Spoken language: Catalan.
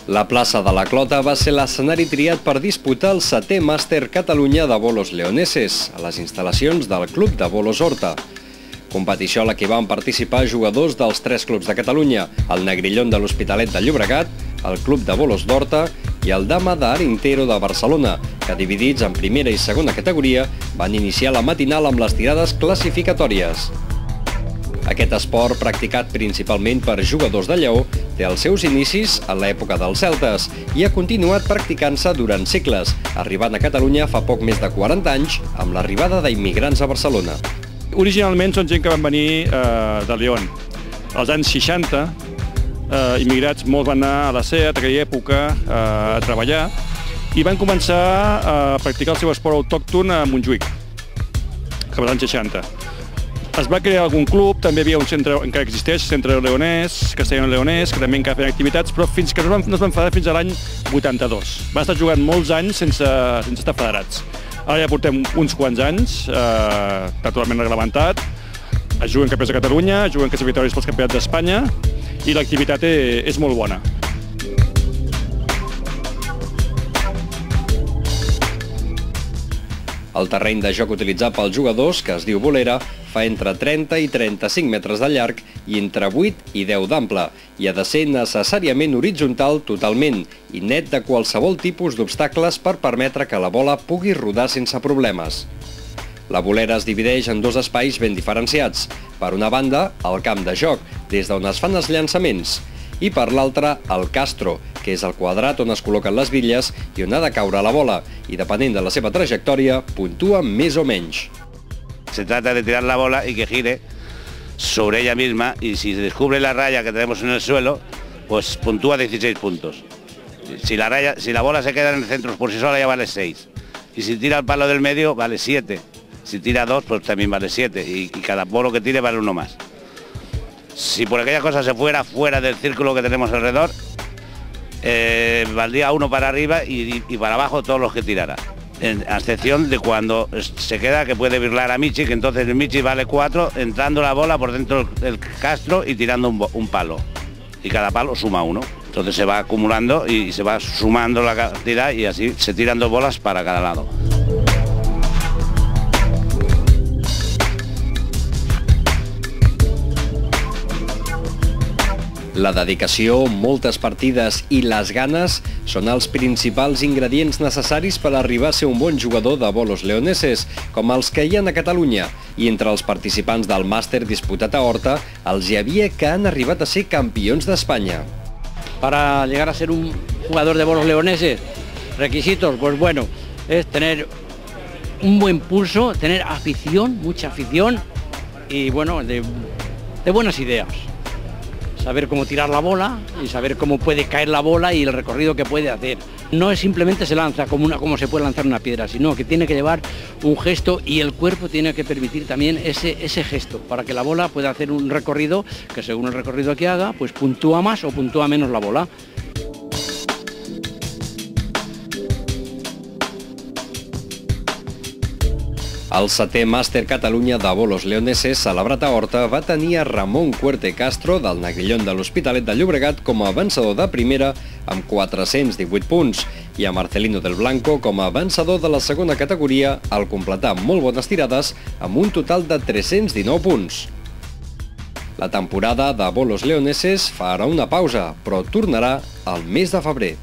La plaça de la Clota va ser l'escenari triat per disputar el 7è Màster Catalunya de Bolos Leoneses, a les instal·lacions del Club de Bolos Horta. Competició a la que van participar jugadors dels 3 clubs de Catalunya, el Negrillón de l'Hospitalet de Llobregat, el Club de Bolos d'Horta i el Dama d'Arintero de Barcelona, que dividits en primera i segona categoria van iniciar la matinal amb les tirades classificatòries. Aquest esport, practicat principalment per jugadors de lleó, té els seus inicis a l'època dels celtes i ha continuat practicant-se durant segles, arribant a Catalunya fa poc més de 40 anys amb l'arribada d'immigrants a Barcelona. Originalment són gent que van venir de León. Als anys 60, immigrats molts van anar a la SEAT, a aquella època, a treballar, i van començar a practicar el seu esport autòcton a Montjuïc, cap als anys 60. Es va crear algun club, també hi havia un centre, encara existeix, centre leonès, castellano-leonès, que també encara feien activitats, però fins que no es van federar fins a l'any 82. Van estar jugant molts anys sense estar federats. Ara ja portem uns quants anys, totalment reglamentat, es juguen campionats de Catalunya, es juguen classificatoris pels campionats d'Espanya i l'activitat és molt bona. El terreny de joc utilitzat pels jugadors, que es diu bolera, fa entre 30 i 35 metres de llarg i entre 8 i 10 d'ample, i ha de ser necessàriament horitzontal totalment i net de qualsevol tipus d'obstacles per permetre que la bola pugui rodar sense problemes. La bolera es divideix en 2 espais ben diferenciats. Per una banda, el camp de joc, des d'on es fan els llançaments, i per l'altra, el castro, que és el quadrat on es col·loquen les bitlles i on ha de caure la bola, i depenent de la seva trajectòria, puntua més o menys. Se trata de tirar la bola y que gire sobre ella misma, y si descubre la raya que tenemos en el suelo, pues puntúa 16 puntos. Si la bola se queda en el centro por sí sola ya vale 6. Y si tira el palo del medio vale 7. Si tira 2 pues también vale 7. Y cada bolo que tire vale 1 más. Si por aquella cosa se fuera fuera del círculo que tenemos alrededor, valdría 1 para arriba y para abajo todos los que tirara. A excepción de cuando se queda que puede birlar a Michi, que entonces el Michi vale 4, entrando la bola por dentro del castro y tirando un palo. Y cada palo suma 1. Entonces se va acumulando y se va sumando la cantidad y así se tiran 2 bolas para cada lado. La dedicació, moltes partides i les ganes són els principals ingredients necessaris per arribar a ser un bon jugador de bolos leoneses, com els que hi ha a Catalunya. I entre els participants del màster disputat a Horta, els hi havia que han arribat a ser campions d'Espanya. Para llegar a ser un jugador de bolos leoneses, requisitos, pues bueno, es tener un buen pulso, tener afición, mucha afición y bueno, de buenas ideas. Saber cómo tirar la bola y saber cómo puede caer la bola y el recorrido que puede hacer. No es simplemente se lanza como se puede lanzar una piedra, sino que tiene que llevar un gesto y el cuerpo tiene que permitir también ese gesto para que la bola pueda hacer un recorrido que según el recorrido que haga, pues puntúa más o puntúa menos la bola. El 7è Màster Catalunya de Bolos Leoneses, celebrat a Horta, va tenir a Ramon Cuerte Castro, del Negrillón de l'Hospitalet de Llobregat, com a vencedor de primera amb 418 punts, i a Marcelino del Blanco com a vencedor de la segona categoria, al completar molt bones tirades amb un total de 319 punts. La temporada de Bolos Leoneses farà una pausa, però tornarà al mes de febrer.